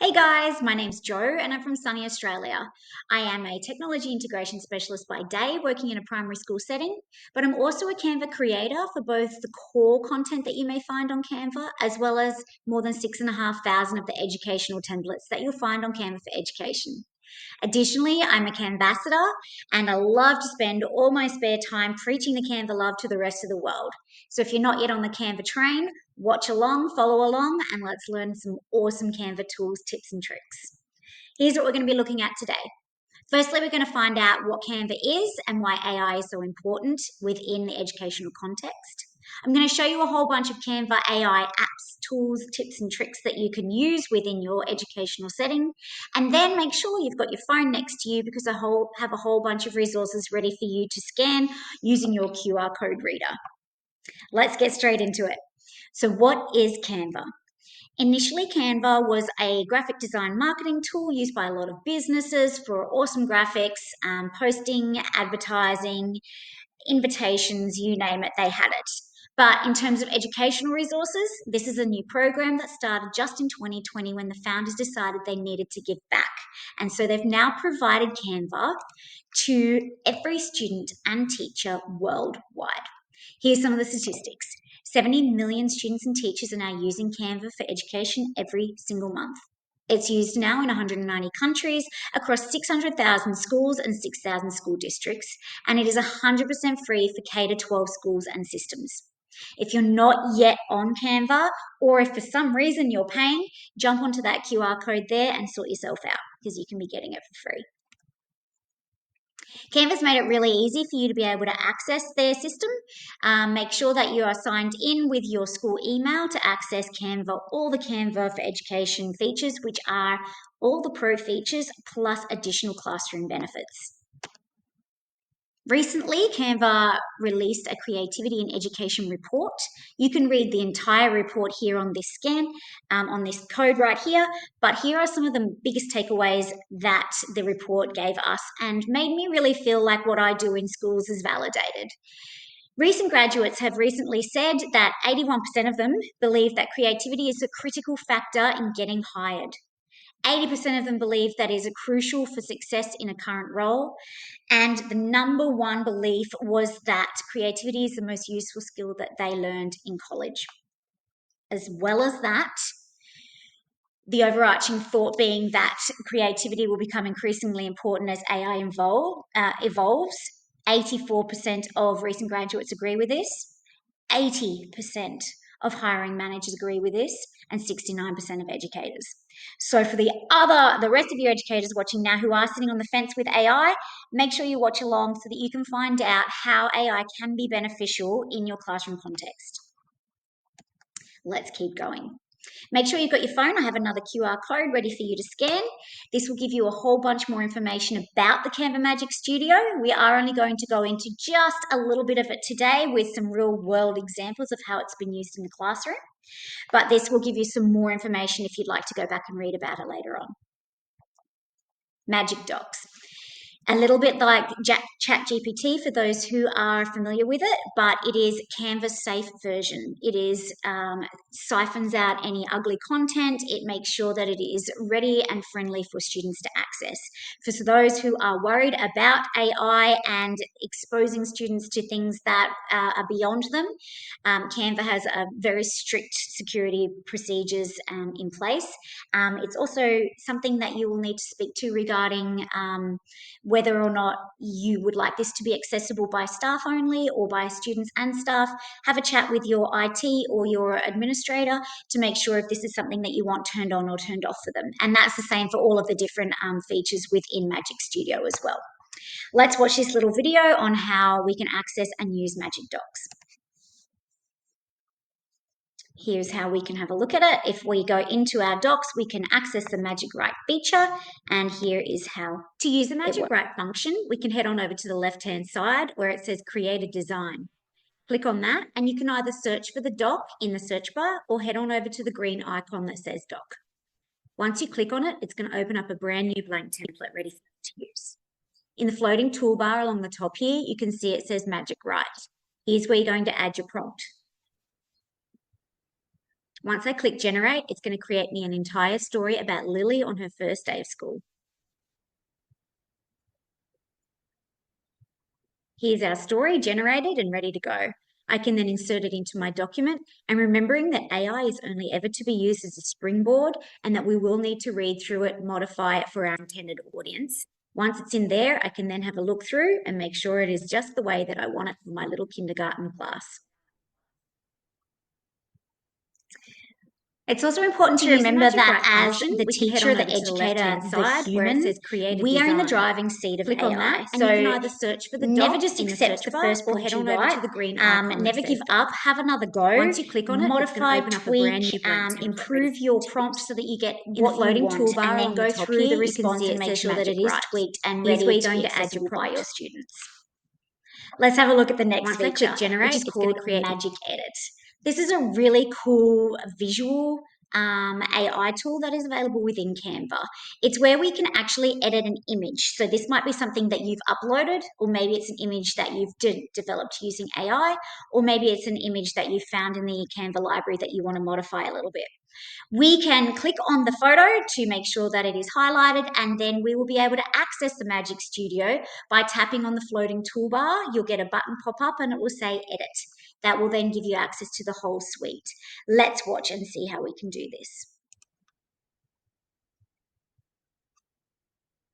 Hey guys, my name's Jo and I'm from sunny Australia. I am a technology integration specialist by day, working in a primary school setting, but I'm also a Canva creator for both the core content that you may find on Canva, as well as more than 6,500 of the educational templates that you'll find on Canva for Education. Additionally, I'm a Canvassador and I love to spend all my spare time preaching the Canva love to the rest of the world. So if you're not yet on the Canva train, watch along, follow along, and let's learn some awesome Canva tools, tips, and tricks. Here's what we're going to be looking at today. Firstly, we're going to find out what Canva is and why AI is so important within the educational context. I'm going to show you a whole bunch of Canva AI apps, tools, tips, and tricks that you can use within your educational setting. And then make sure you've got your phone next to you because I have a whole bunch of resources ready for you to scan using your QR code reader. Let's get straight into it. So what is Canva? Initially, Canva was a graphic design marketing tool used by a lot of businesses for awesome graphics, posting, advertising, invitations, you name it, they had it. But in terms of educational resources, this is a new program that started just in 2020 when the founders decided they needed to give back. And so they've now provided Canva to every student and teacher worldwide. Here's some of the statistics. 70 million students and teachers are now using Canva for education every single month. It's used now in 190 countries across 600,000 schools and 6,000 school districts, and it is 100% free for K-12 schools and systems. If you're not yet on Canva, or if for some reason you're paying, jump onto that QR code there and sort yourself out because you can be getting it for free. Canva's made it really easy for you to be able to access their system. Make sure that you are signed in with your school email to access Canva, all the Canva for Education features, which are all the pro features plus additional classroom benefits. Recently, Canva released a creativity in education report. You can read the entire report here on this scan, on this code right here, but here are some of the biggest takeaways that the report gave us and made me really feel like what I do in schools is validated. Recent graduates have recently said that 81% of them believe that creativity is a critical factor in getting hired. 80% of them believe that is crucial for success in a current role. And the number one belief was that creativity is the most useful skill that they learned in college. As well as that, the overarching thought being that creativity will become increasingly important as AI evolves. 84% of recent graduates agree with this. 80% of hiring managers agree with this, and 69% of educators. So for the rest of you educators watching now who are sitting on the fence with AI, make sure you watch along so that you can find out how AI can be beneficial in your classroom context. Let's keep going. Make sure you've got your phone. I have another QR code ready for you to scan. This will give you a whole bunch more information about the Canva Magic Studio. We are only going to go into just a little bit of it today with some real world examples of how it's been used in the classroom. But this will give you some more information if you'd like to go back and read about it later on. Magic Docs. A little bit like ChatGPT for those who are familiar with it, but it is Canva's safe version. It is siphons out any ugly content. It makes sure that it is ready and friendly for students to access. For those who are worried about AI and exposing students to things that are beyond them, Canva has a very strict security procedures in place. It's also something that you will need to speak to regarding whether or not you would like this to be accessible by staff only or by students and staff. Have a chat with your IT or your administrator to make sure if this is something that you want turned on or turned off for them. And that's the same for all of the different features within Magic Studio as well. Let's watch this little video on how we can access and use Magic Docs. Here's how we can have a look at it. If we go into our docs, we can access the Magic Write feature, and here is how to use the Magic Write function. We can head on over to the left-hand side where it says Create a Design. Click on that, and you can either search for the doc in the search bar or head on over to the green icon that says Doc. Once you click on it, it's going to open up a brand new blank template ready for you to use. In the floating toolbar along the top here, you can see it says Magic Write. Here's where you're going to add your prompt. Once I click generate, it's going to create me an entire story about Lily on her first day of school. Here's our story generated and ready to go. I can then insert it into my document, and remembering that AI is only ever to be used as a springboard and that we will need to read through it, modify it for our intended audience. Once it's in there, I can then have a look through and make sure it is just the way that I want it for my little kindergarten class. It's also important to remember that as the teacher, the educator, the human, we are in the driving seat of AI. On that, so and you can either search for the never just accept the first or head on over to the green icon. Never give up. Have another go. Once you click on it, modify, tweak, improve your prompt so that you get what you want, and then go through the response and make sure that it is tweaked and ready to be accessible by your students. Let's have a look at the next feature, which is called Magic Edit. This is a really cool visual AI tool that is available within Canva. It's where we can actually edit an image. So this might be something that you've uploaded, or maybe it's an image that you've developed using AI, or maybe it's an image that you found in the Canva library that you want to modify a little bit. We can click on the photo to make sure that it is highlighted, and then we will be able to access the Magic Studio by tapping on the floating toolbar. You'll get a button pop up and it will say edit. That will then give you access to the whole suite. Let's watch and see how we can do this.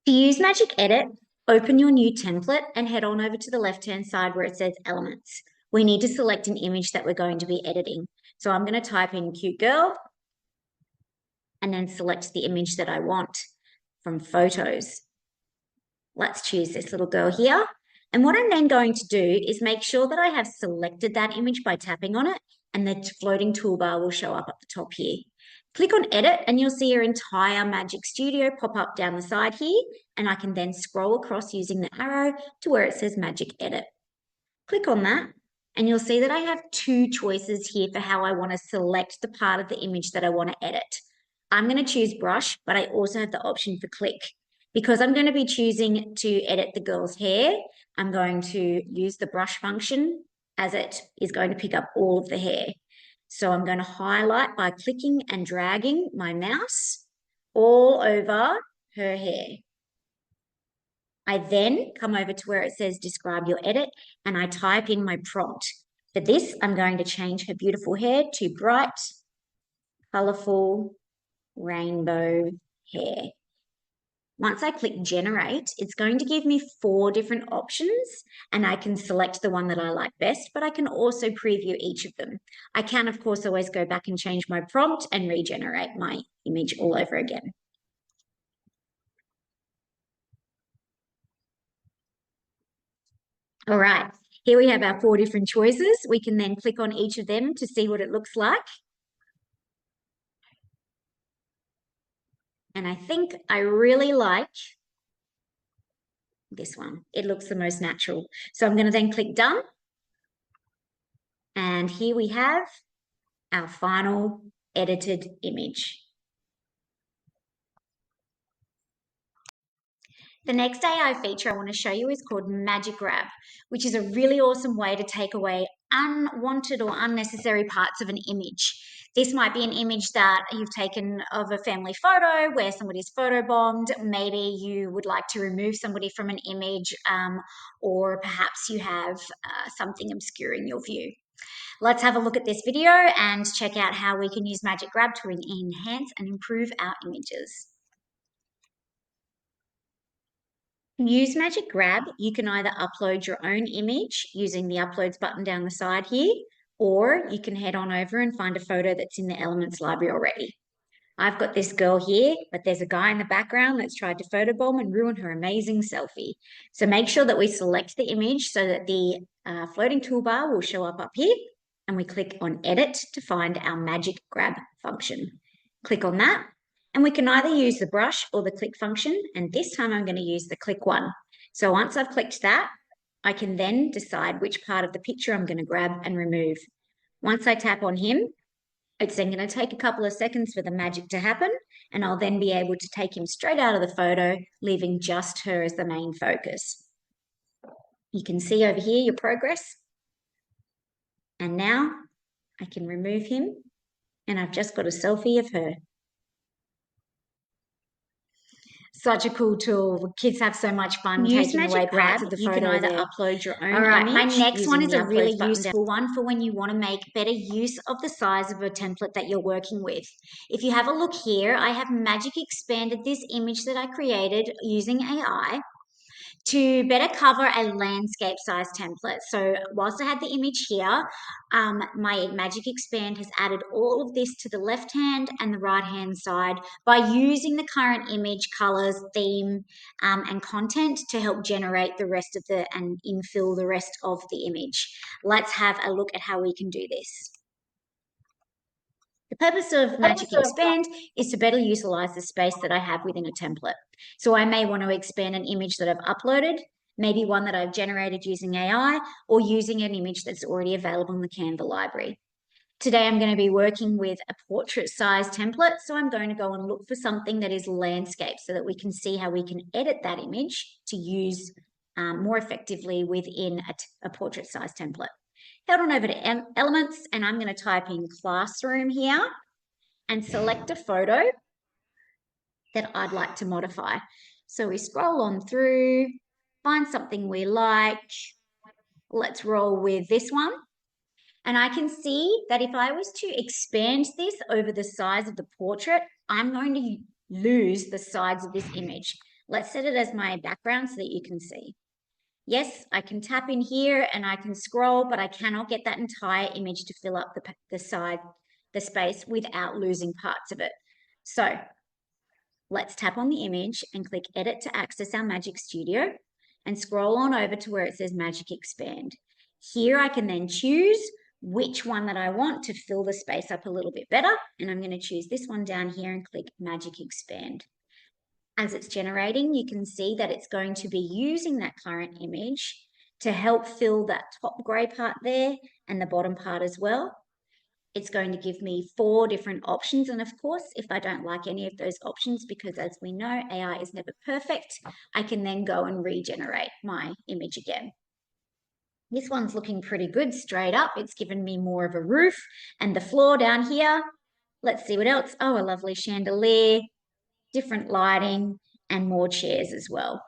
To use Magic Edit, open your new template and head on over to the left-hand side where it says Elements. We need to select an image that we're going to be editing. So I'm going to type in cute girl and then select the image that I want from photos. Let's choose this little girl here. And what I'm then going to do is make sure that I have selected that image by tapping on it, and the floating toolbar will show up at the top here. Click on edit and you'll see your entire Magic Studio pop up down the side here, and I can then scroll across using the arrow to where it says Magic Edit. Click on that and you'll see that I have two choices here for how I want to select the part of the image that I want to edit. I'm going to choose brush, but I also have the option for click. Because I'm going to be choosing to edit the girl's hair, I'm going to use the brush function as it is going to pick up all of the hair. So I'm going to highlight by clicking and dragging my mouse all over her hair. I then come over to where it says describe your edit and I type in my prompt. For this, I'm going to change her beautiful hair to bright, colourful, rainbow hair. Once I click generate, it's going to give me 4 different options and I can select the one that I like best, but I can also preview each of them. I can, of course, always go back and change my prompt and regenerate my image all over again. All right, here we have our 4 different choices. We can then click on each of them to see what it looks like. And I think I really like this one. It looks the most natural. So I'm going to then click done. And here we have our final edited image. The next AI feature I want to show you is called Magic Grab, which is a really awesome way to take away unwanted or unnecessary parts of an image. This might be an image that you've taken of a family photo where somebody's photobombed. Maybe you would like to remove somebody from an image, or perhaps you have something obscuring your view. Let's have a look at this video and check out how we can use Magic Grab to enhance and improve our images. Use Magic Grab, you can either upload your own image using the Uploads button down the side here, or you can head on over and find a photo that's in the Elements library already. I've got this girl here, but there's a guy in the background that's tried to photobomb and ruin her amazing selfie. So make sure that we select the image so that the floating toolbar will show up here, and we click on Edit to find our Magic Grab function. Click on that, and we can either use the brush or the click function, and this time I'm going to use the click one. So once I've clicked that, I can then decide which part of the picture I'm going to grab and remove. Once I tap on him, it's then going to take a couple of seconds for the magic to happen, and I'll then be able to take him straight out of the photo, leaving just her as the main focus. You can see over here your progress. And now I can remove him And I've just got a selfie of her. Such a cool tool. Kids have so much fun Use taking Magic away Grab. parts of the You can photo either there. upload your All own right, my image next one using is the a really uploads button down. useful one for when you want to make better use of the size of a template that you're working with. If you have a look here, I have magic expanded this image that I created using AI to better cover a landscape size template. So whilst I had the image here, my Magic Expand has added all of this to the left hand and the right hand side by using the current image colors, theme, and content to help generate the rest of and infill the rest of the image. Let's have a look at how we can do this. The purpose of Magic Expand is to better utilize the space that I have within a template. So I may want to expand an image that I've uploaded, maybe one that I've generated using AI, or using an image that's already available in the Canva library. Today I'm going to be working with a portrait size template, so I'm going to go and look for something that is landscape so that we can see how we can edit that image to use more effectively within a portrait size template. Head on over to Elements, and I'm going to type in Classroom here and select a photo that I'd like to modify. So we scroll on through, find something we like. Let's roll with this one. And I can see that if I was to expand this over the size of the portrait, I'm going to lose the sides of this image. Let's set it as my background so that you can see. Yes, I can tap in here and I can scroll, but I cannot get that entire image to fill up the space without losing parts of it. So let's tap on the image and click Edit to access our Magic Studio and scroll on over to where it says Magic Expand. Here I can then choose which one that I want to fill the space up a little bit better. And I'm going to choose this one down here and click Magic Expand. As it's generating, you can see that it's going to be using that current image to help fill that top gray part there and the bottom part as well. It's going to give me 4 different options. And of course, if I don't like any of those options, because as we know, AI is never perfect, I can then go and regenerate my image again. This one's looking pretty good straight up. It's given me more of a roof and the floor down here. Let's see what else. Oh, a lovely chandelier, different lighting, and more chairs as well.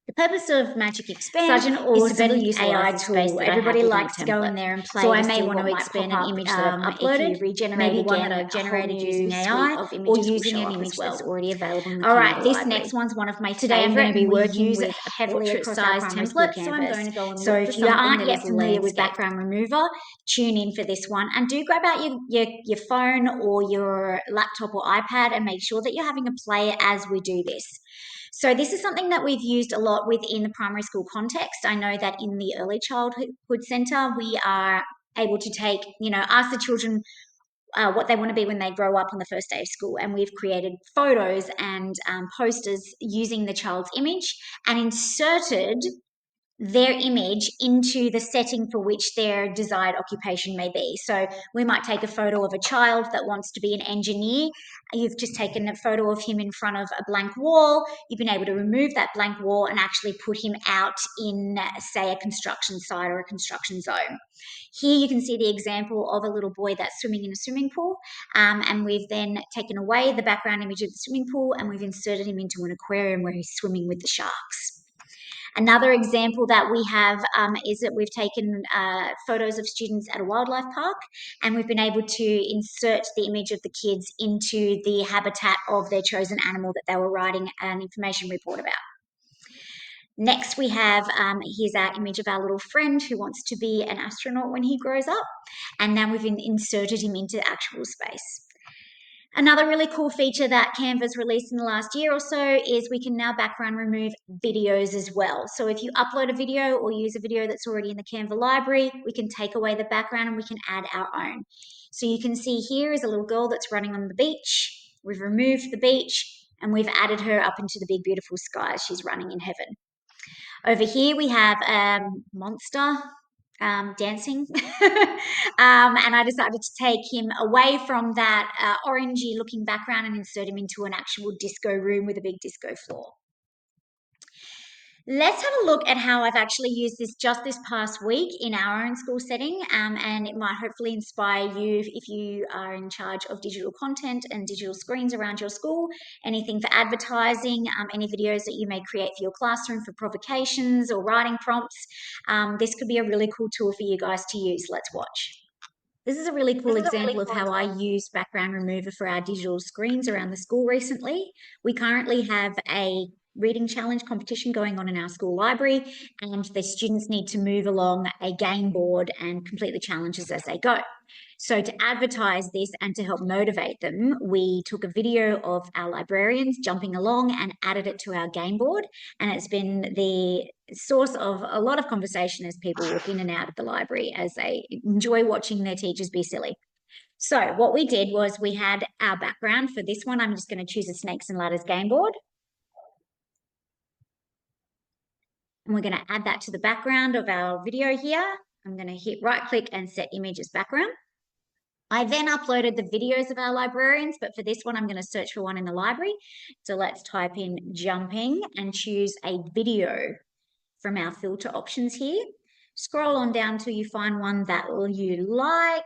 The purpose of Magic Expand is to better utilize the space that everybody likes to go in there and play. So I may want to expand an image that I've uploaded, maybe one that I've generated using AI, or using an image that's already available in the Canva library. All right, this next one's one of my favorite. Today I'm going to be working with heavily across our primary school campus. So I'm going to go and look for something that is landscape. So if you aren't yet familiar with background remover, tune in for this one, and do grab out your phone or your laptop or iPad and make sure that you're having a play as we do this. So this is something that we've used a lot within the primary school context. I know that in the early childhood centre, we are able to take, ask the children what they want to be when they grow up on the first day of school. And we've created photos and posters using the child's image and inserted their image into the setting for which their desired occupation may be. So we might take a photo of a child that wants to be an engineer. You've just taken a photo of him in front of a blank wall. You've been able to remove that blank wall and actually put him out in, say, a construction site or a construction zone. Here you can see the example of a little boy that's swimming in a swimming pool, and we've then taken away the background image of the swimming pool and we've inserted him into an aquarium where he's swimming with the sharks. Another example that we have is that we've taken photos of students at a wildlife park and we've been able to insert the image of the kids into the habitat of their chosen animal that they were writing an information report about. Next, we have, here's our image of our little friend who wants to be an astronaut when he grows up. And now we've inserted him into actual space. Another really cool feature that Canva's released in the last year or so is we can now background remove videos as well. So if you upload a video or use a video that's already in the Canva library, we can take away the background and we can add our own. So you can see here is a little girl that's running on the beach. We've removed the beach and we've added her up into the big, beautiful sky as she's running in heaven. Over here we have monster dancing and I decided to take him away from that orangey looking background and insert him into an actual disco room with a big disco floor. Let's have a look at how I've actually used this just this past week in our own school setting, and it might hopefully inspire you if you are in charge of digital content and digital screens around your school, anything for advertising, any videos that you may create for your classroom for provocations or writing prompts. This could be a really cool tool for you guys to use. Let's watch. This is a really cool example of how I use background remover for our digital screens around the school recently. We currently have a reading challenge competition going on in our school library, and the students need to move along a game board and complete the challenges as they go. So to advertise this and to help motivate them, we took a video of our librarians jumping along and added it to our game board. And it's been the source of a lot of conversation as people walk in and out of the library as they enjoy watching their teachers be silly. So what we did was we had our background for this one. I'm just going to choose a Snakes and Ladders game board. And we're going to add that to the background of our video here. I'm going to hit right click and set image as background. I then uploaded the videos of our librarians, but for this one, I'm going to search for one in the library. So let's type in jumping and choose a video from our filter options here. Scroll on down till you find one that you like.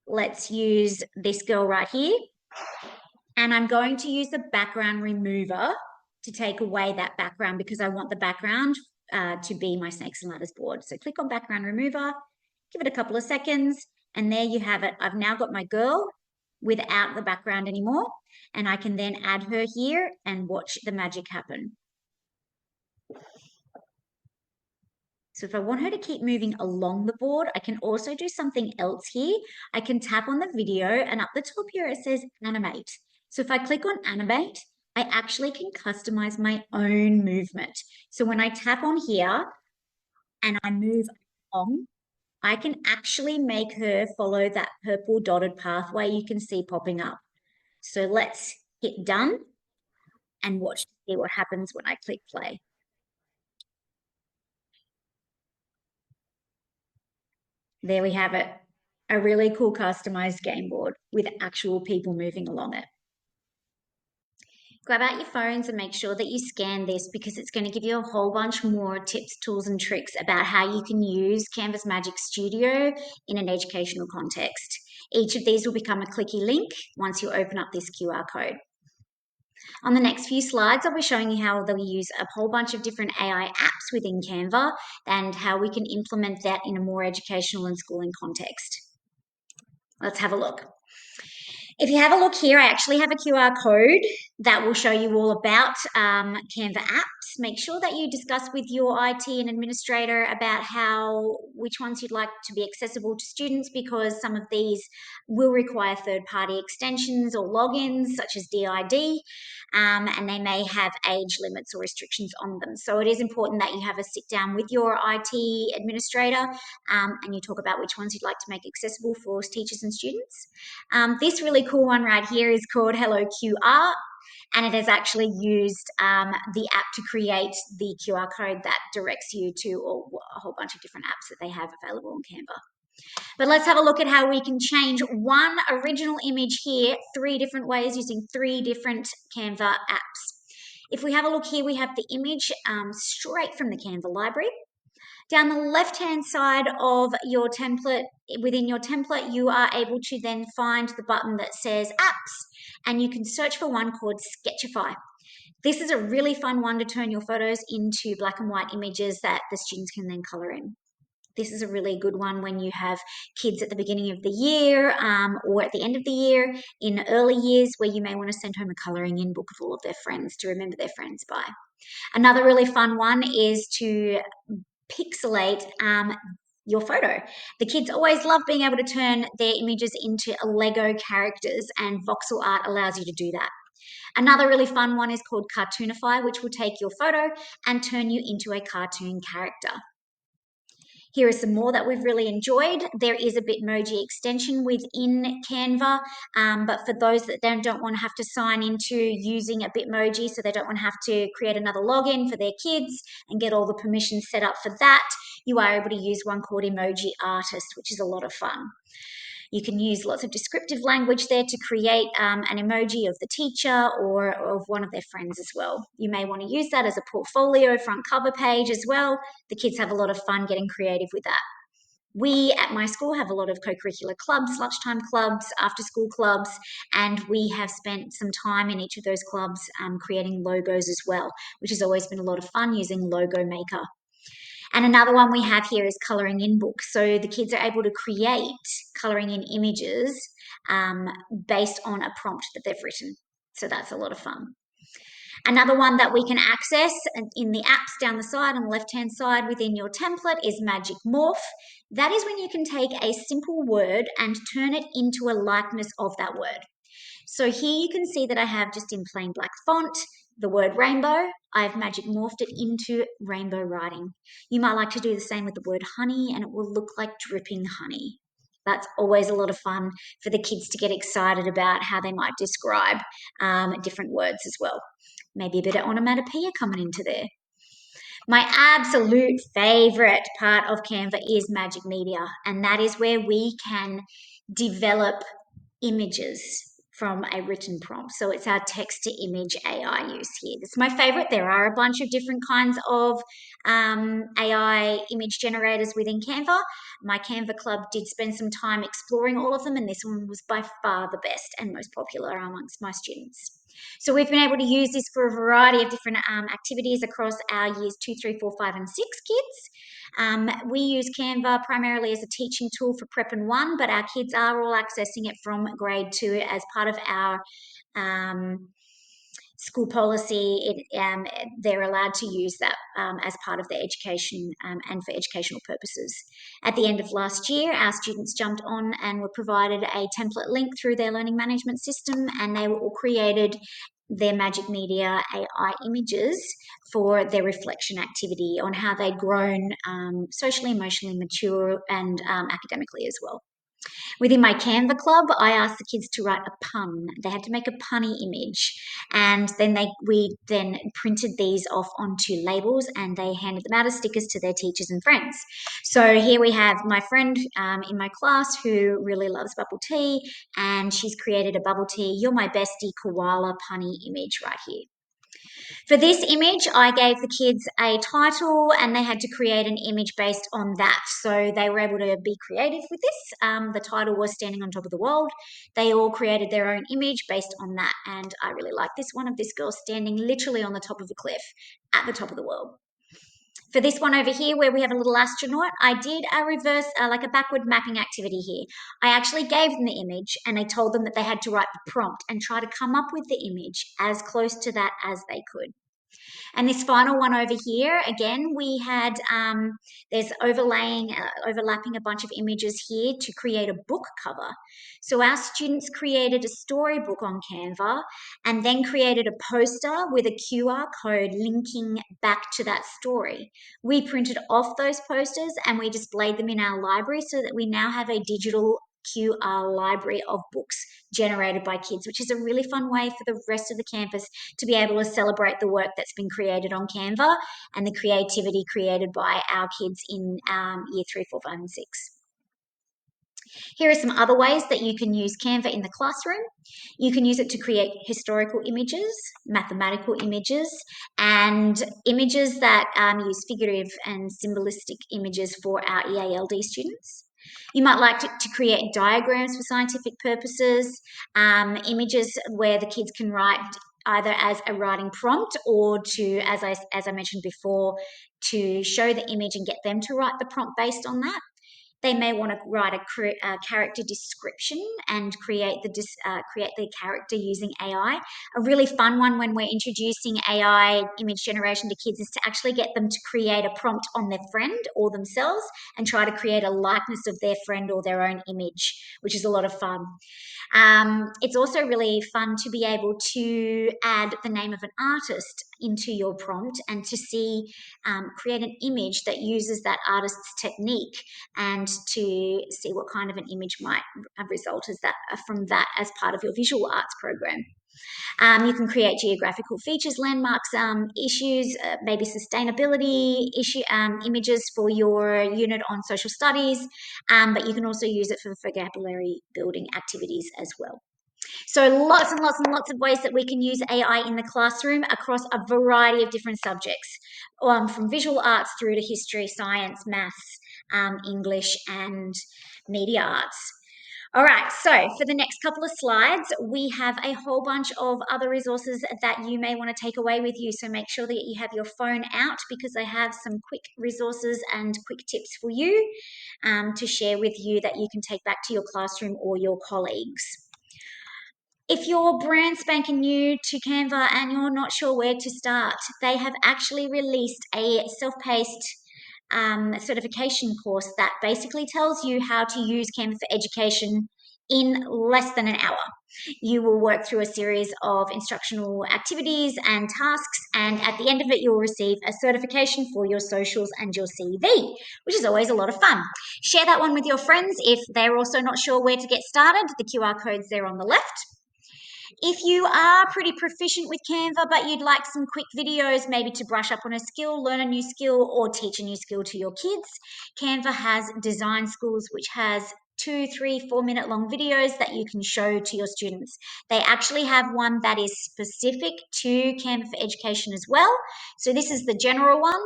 Let's use this girl right here. And I'm going to use the background remover to take away that background because I want the background to be my Snakes and Ladders board. So click on background remover, give it a couple of seconds, and there you have it. I've now got my girl without the background anymore, and I can then add her here and watch the magic happen. So if I want her to keep moving along the board, I can also do something else here. I can tap on the video, and up the top here it says animate. So if I click on animate, I actually can customize my own movement. So when I tap on here and I move along, I can actually make her follow that purple dotted pathway you can see popping up. So let's hit done and watch to see what happens when I click play. There we have it. A really cool customized game board with actual people moving along it. Grab out your phones and make sure that you scan this because it's going to give you a whole bunch more tips, tools, and tricks about how you can use Canva's Magic Studio in an educational context. Each of these will become a clicky link once you open up this QR code. On the next few slides, I'll be showing you how we use a whole bunch of different AI apps within Canva and how we can implement that in a more educational and schooling context. Let's have a look. If you have a look here, I actually have a QR code that will show you all about Canva apps. Make sure that you discuss with your IT and administrator about which ones you'd like to be accessible to students because some of these will require third-party extensions or logins such as DID, and they may have age limits or restrictions on them. So it is important that you have a sit down with your IT administrator and you talk about which ones you'd like to make accessible for teachers and students. This really cool one right here is called Hello QR, and it has actually used the app to create the QR code that directs you to a whole bunch of different apps that they have available on Canva. But let's have a look at how we can change one original image here 3 different ways using 3 different Canva apps. If we have a look here, we have the image straight from the Canva library. Down the left-hand side of your template, within your template, you are able to then find the button that says apps, and you can search for one called Sketchify. This is a really fun one to turn your photos into black and white images that the students can then color in. This is a really good one when you have kids at the beginning of the year or at the end of the year in early years where you may want to send home a colouring in book of all of their friends to remember their friends by. Another really fun one is to pixelate your photo. The kids always love being able to turn their images into Lego characters, and voxel art allows you to do that. Another really fun one is called Cartoonify, which will take your photo and turn you into a cartoon character. Here are some more that we've really enjoyed. There is a Bitmoji extension within Canva, but for those that don't want to have to sign into using a Bitmoji, so they don't want to have to create another login for their kids and get all the permissions set up for that, you are able to use one called Emoji Artist, which is a lot of fun. You can use lots of descriptive language there to create an emoji of the teacher or of one of their friends as well. You may want to use that as a portfolio front cover page as well. The kids have a lot of fun getting creative with that. We at my school have a lot of co-curricular clubs, lunchtime clubs, after school clubs, and we have spent some time in each of those clubs creating logos as well, which has always been a lot of fun using Logo Maker. And another one we have here is colouring in books. So the kids are able to create colouring in images based on a prompt that they've written. So that's a lot of fun. Another one that we can access in the apps down the side on the left-hand side within your template is Magic Morph. That is when you can take a simple word and turn it into a likeness of that word. So here you can see that I have just in plain black font the word rainbow. I've magic morphed it into rainbow writing. You might like to do the same with the word honey, and it will look like dripping honey. That's always a lot of fun for the kids to get excited about how they might describe different words as well. Maybe a bit of onomatopoeia coming into there. My absolute favorite part of Canva is Magic Media, and that is where we can develop images from a written prompt. So it's our text to image AI use here. This is my favorite. There are a bunch of different kinds of AI image generators within Canva. My Canva club did spend some time exploring all of them, and this one was by far the best and most popular amongst my students. So we've been able to use this for a variety of different activities across our years 2, 3, 4, 5, and 6 kids. We use Canva primarily as a teaching tool for Prep and 1, but our kids are all accessing it from grade 2 as part of our school policy. They're allowed to use that as part of their education and for educational purposes. At the end of last year, our students jumped on and were provided a template link through their learning management system, and they were all created their Magic Media AI images for their reflection activity on how they'd grown socially, emotionally mature, and academically as well. Within my Canva club, I asked the kids to write a pun. They had to make a punny image, and then we printed these off onto labels, and they handed them out as stickers to their teachers and friends. So here we have my friend in my class who really loves bubble tea, and she's created a bubble tea, "You're my bestie" koala punny image right here. For this image, I gave the kids a title and they had to create an image based on that. So they were able to be creative with this. The title was Standing on Top of the World. They all created their own image based on that. And I really like this one of this girl standing literally on the top of a cliff at the top of the world. For this one over here, where we have a little astronaut, I did a reverse, like a backward mapping activity here. I actually gave them the image and I told them that they had to write the prompt and try to come up with the image as close to that as they could. And this final one over here, again, we had, there's overlapping a bunch of images here to create a book cover. So our students created a storybook on Canva and then created a poster with a QR code linking back to that story. We printed off those posters and we displayed them in our library so that we now have a digital QR library of books generated by kids, which is a really fun way for the rest of the campus to be able to celebrate the work that's been created on Canva and the creativity created by our kids in year 3, 4, 5, and 6. Here are some other ways that you can use Canva in the classroom. You can use it to create historical images, mathematical images, and images that use figurative and symbolistic images for our EALD students. You might like to create diagrams for scientific purposes, images where the kids can write either as a writing prompt or to, as I mentioned before, to show the image and get them to write the prompt based on that. They may want to write a character description and create the character using AI. A really fun one when we're introducing AI image generation to kids is to actually get them to create a prompt on their friend or themselves and try to create a likeness of their friend or their own image, which is a lot of fun. It's also really fun to be able to add the name of an artist into your prompt and to create an image that uses that artist's technique and to see what kind of an image might result from that as part of your visual arts program. You can create geographical features, landmarks, issues, maybe sustainability issue images for your unit on social studies, but you can also use it for vocabulary building activities as well. So lots and lots and lots of ways that we can use AI in the classroom across a variety of different subjects, from visual arts through to history, science, maths, English, and media arts. All right, so for the next couple of slides, we have a whole bunch of other resources that you may want to take away with you. So make sure that you have your phone out, because I have some quick resources and quick tips for you to share with you that you can take back to your classroom or your colleagues. If you're brand spanking new to Canva and you're not sure where to start, they have actually released a self-paced certification course that basically tells you how to use Canva for education in less than an hour. You will work through a series of instructional activities and tasks, and at the end of it, you'll receive a certification for your socials and your CV, which is always a lot of fun. Share that one with your friends if they're also not sure where to get started. The QR code's there on the left. If you are pretty proficient with Canva, but you'd like some quick videos, maybe to brush up on a skill, learn a new skill, or teach a new skill to your kids, Canva has Design Schools, which has 2, 3, 4 minute long videos that you can show to your students. They actually have one that is specific to Canva for Education as well. So this is the general one.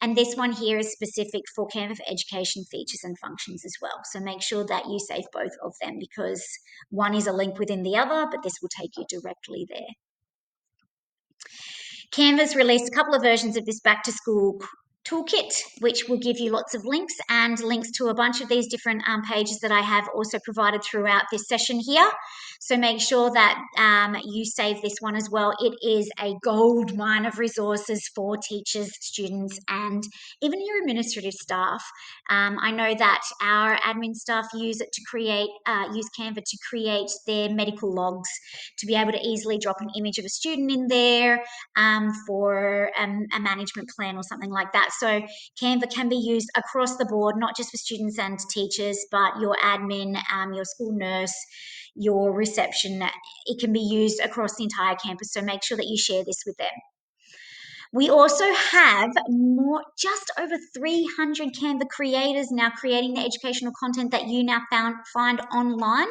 And this one here is specific for Canva for Education features and functions as well. So make sure that you save both of them, because one is a link within the other, but this will take you directly there. Canva's released a couple of versions of this back to school toolkit, which will give you lots of links and links to a bunch of these different pages that I have also provided throughout this session here. So make sure that you save this one as well. It is a gold mine of resources for teachers, students, and even your administrative staff. I know that our admin staff use it to use Canva to create their medical logs, to be able to easily drop an image of a student in there, for a management plan or something like that. So Canva can be used across the board, not just for students and teachers, but your admin, your school nurse, your reception. It can be used across the entire campus. So make sure that you share this with them. We also have just over 300 Canva creators now creating the educational content that you now find online.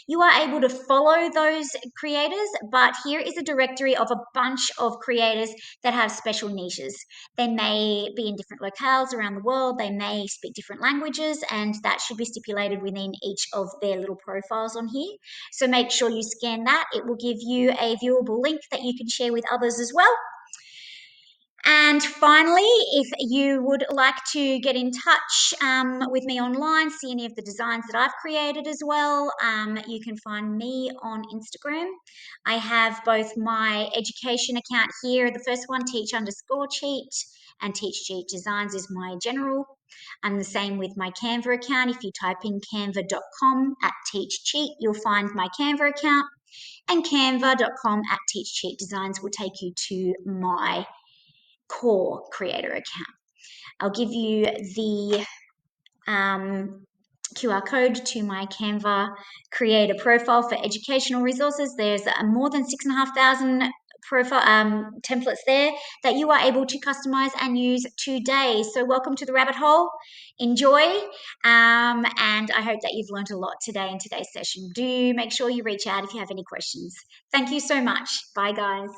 You are able to follow those creators, but here is a directory of a bunch of creators that have special niches. They may be in different locales around the world, they may speak different languages, and that should be stipulated within each of their little profiles on here. So make sure you scan that. It will give you a viewable link that you can share with others as well. And finally, if you would like to get in touch with me online, see any of the designs that I've created as well, you can find me on Instagram. I have both my education account here, the first one, teach_cheat, and Teach Cheat Designs is my general. I'm the same with my Canva account. If you type in canva.com/teachcheat, you'll find my Canva account, and canva.com/teachcheat designs will take you to my core creator account. I'll give you the QR code to my Canva creator profile for educational resources. There's more than 6,500 profile templates there that you are able to customize and use today. So welcome to the rabbit hole. Enjoy, and I hope that you've learned a lot today in today's session. Do make sure you reach out if you have any questions. Thank you so much. Bye, guys.